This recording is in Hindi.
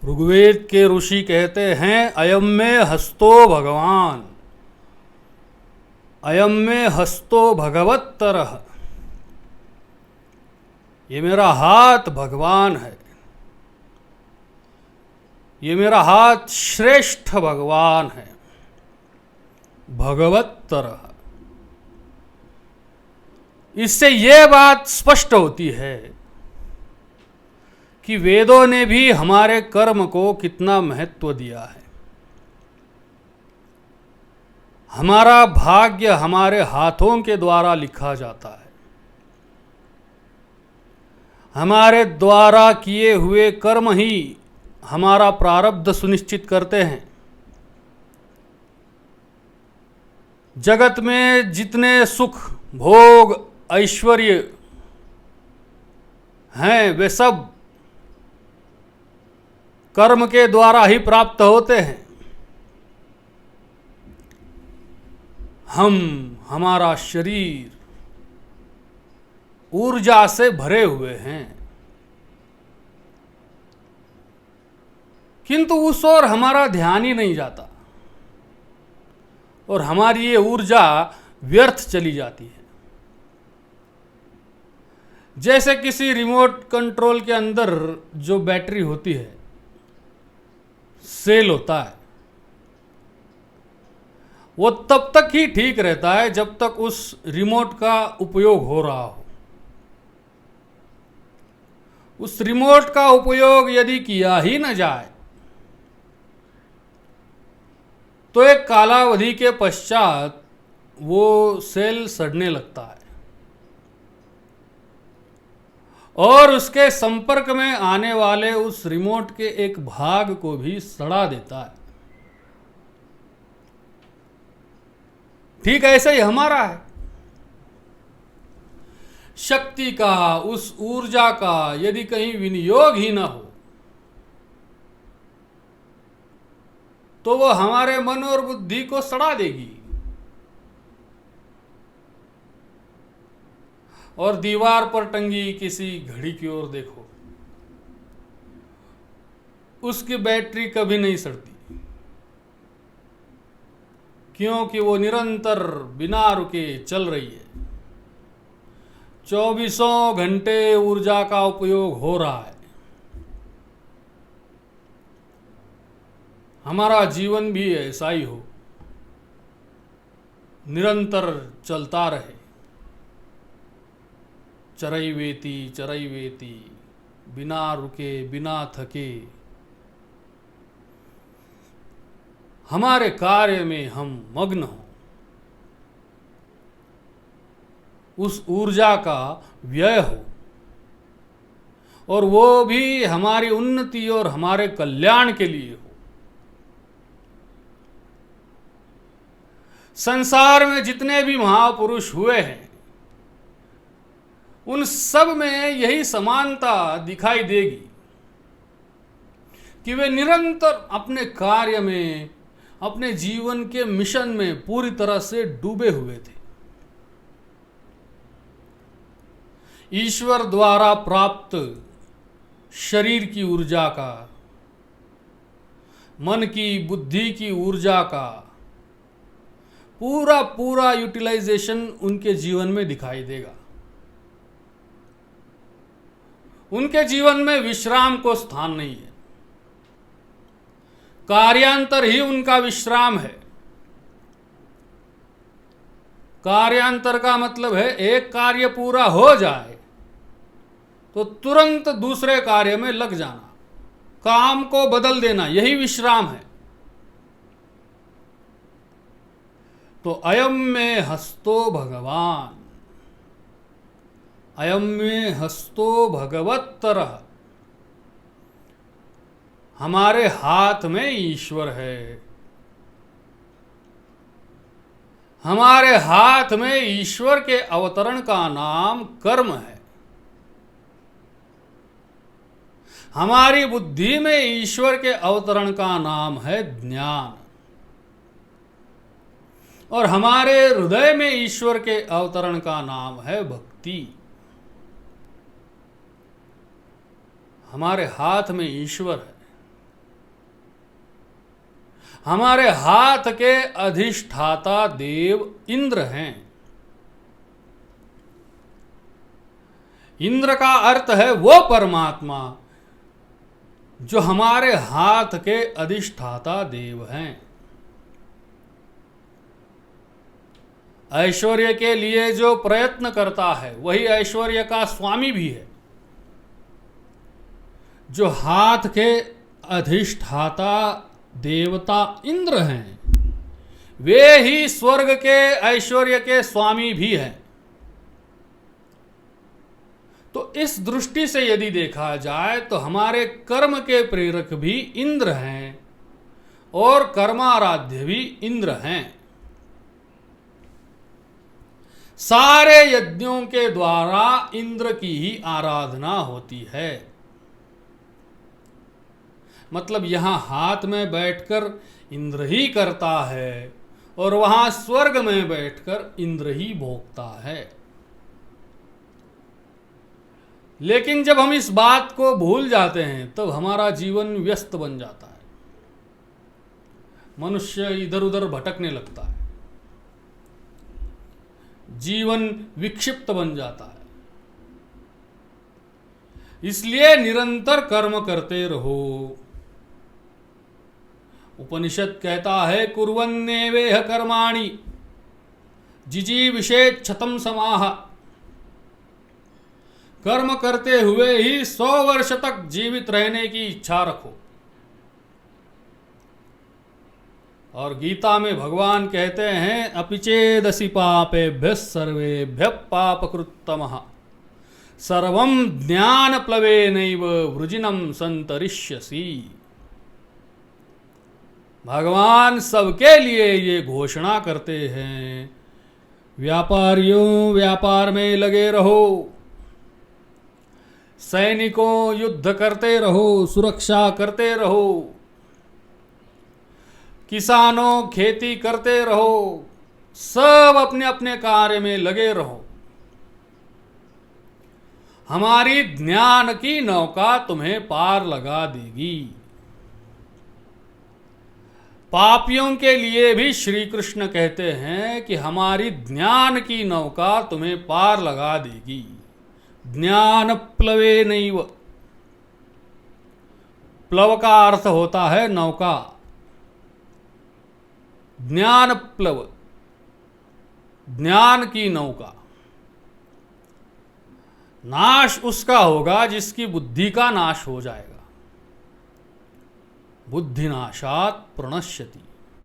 ऋग्वेद के ऋषि कहते हैं अयम में हस्तो भगवान, अयम में हस्तो भगवत्तरः। ये मेरा हाथ भगवान है, ये मेरा हाथ श्रेष्ठ भगवान है, भगवत्तरः। इससे यह बात स्पष्ट होती है कि वेदों ने भी हमारे कर्म को कितना महत्व दिया है। हमारा भाग्य हमारे हाथों के द्वारा लिखा जाता है। हमारे द्वारा किए हुए कर्म ही हमारा प्रारब्ध सुनिश्चित करते हैं। जगत में जितने सुख भोग ऐश्वर्य हैं वे सब कर्म के द्वारा ही प्राप्त होते हैं। हमारा शरीर ऊर्जा से भरे हुए हैं, किंतु उस ओर हमारा ध्यान ही नहीं जाता और हमारी ये ऊर्जा व्यर्थ चली जाती है। जैसे किसी रिमोट कंट्रोल के अंदर जो बैटरी होती है, सेल होता है, वो तब तक ही ठीक रहता है जब तक उस रिमोट का उपयोग हो रहा हो। उस रिमोट का उपयोग यदि किया ही न जाए तो एक कालावधि के पश्चात वो सेल सड़ने लगता है और उसके संपर्क में आने वाले उस रिमोट के एक भाग को भी सड़ा देता है। ठीक ऐसे ही हमारा है। शक्ति का, उस ऊर्जा का यदि कहीं विनियोग ही न हो तो वो हमारे मन और बुद्धि को सड़ा देगी और दीवार पर टंगी किसी घड़ी की ओर देखो, उसकी बैटरी कभी नहीं सड़ती, क्योंकि वो निरंतर बिना रुके चल रही है। 24 घंटे ऊर्जा का उपयोग हो रहा है। हमारा जीवन भी ऐसा ही हो, निरंतर चलता रहे। चरैवेति चरैवेति, बिना रुके बिना थके हमारे कार्य में हम मग्न हों, उस ऊर्जा का व्यय हो और वो भी हमारी उन्नति और हमारे कल्याण के लिए हो। संसार में जितने भी महापुरुष हुए हैं उन सब में यही समानता दिखाई देगी कि वे निरंतर अपने कार्य में, अपने जीवन के मिशन में पूरी तरह से डूबे हुए थे। ईश्वर द्वारा प्राप्त शरीर की ऊर्जा का, मन की बुद्धि की ऊर्जा का पूरा यूटिलाइजेशन उनके जीवन में दिखाई देगा। उनके जीवन में विश्राम को स्थान नहीं है। कार्यांतर ही उनका विश्राम है। कार्यांतर का मतलब है एक कार्य पूरा हो जाए तो तुरंत दूसरे कार्य में लग जाना, काम को बदल देना, यही विश्राम है। तो अयम में हस्तो भगवान, अयम में हस्तो भगवत्तरः। हमारे हाथ में ईश्वर है। हमारे हाथ में ईश्वर के अवतरण का नाम कर्म है। हमारी बुद्धि में ईश्वर के अवतरण का नाम है ज्ञान और हमारे हृदय में ईश्वर के अवतरण का नाम है भक्ति। हमारे हाथ में ईश्वर है, हमारे हाथ के अधिष्ठाता देव इंद्र हैं। इंद्र का अर्थ है वो परमात्मा जो हमारे हाथ के अधिष्ठाता देव हैं। ऐश्वर्य के लिए जो प्रयत्न करता है वही ऐश्वर्य का स्वामी भी है। जो हाथ के अधिष्ठाता देवता इंद्र हैं वे ही स्वर्ग के ऐश्वर्य के स्वामी भी हैं। तो इस दृष्टि से यदि देखा जाए तो हमारे कर्म के प्रेरक भी इंद्र हैं और कर्माराध्य भी इंद्र हैं। सारे यज्ञों के द्वारा इंद्र की ही आराधना होती है। मतलब यहां हाथ में बैठकर इंद्र ही करता है और वहां स्वर्ग में बैठकर इंद्र ही भोगता है। लेकिन जब हम इस बात को भूल जाते हैं तब हमारा जीवन व्यस्त बन जाता है। मनुष्य इधर उधर भटकने लगता है, जीवन विक्षिप्त बन जाता है। इसलिए निरंतर कर्म करते रहो। उपनिषद कहता है कुर्वन्नेवेह कर्माणि जिजीविषेच्छतं समाह। कर्म करते हुए ही 100 वर्ष तक जीवित रहने की इच्छा रखो। और गीता में भगवान कहते हैं अपिचेदसि पापेभ्यः सर्वेभ्यः पापकृत्तमः सर्वं ज्ञानप्लवेनैव वृजिनं संतरिष्यसि। भगवान सबके लिए ये घोषणा करते हैं, व्यापारियों व्यापार में लगे रहो, सैनिकों युद्ध करते रहो, सुरक्षा करते रहो, किसानों खेती करते रहो, सब अपने अपने कार्य में लगे रहो। हमारी ज्ञान की नौका तुम्हें पार लगा देगी। पापियों के लिए भी श्री कृष्ण कहते हैं कि हमारी ज्ञान की नौका तुम्हें पार लगा देगी। ज्ञान प्लवेनैव। प्लव का अर्थ होता है नौका। ज्ञान प्लव, ज्ञान की नौका। नाश उसका होगा जिसकी बुद्धि का नाश हो जाएगा। बुद्धिनाशात् प्रणश्यति।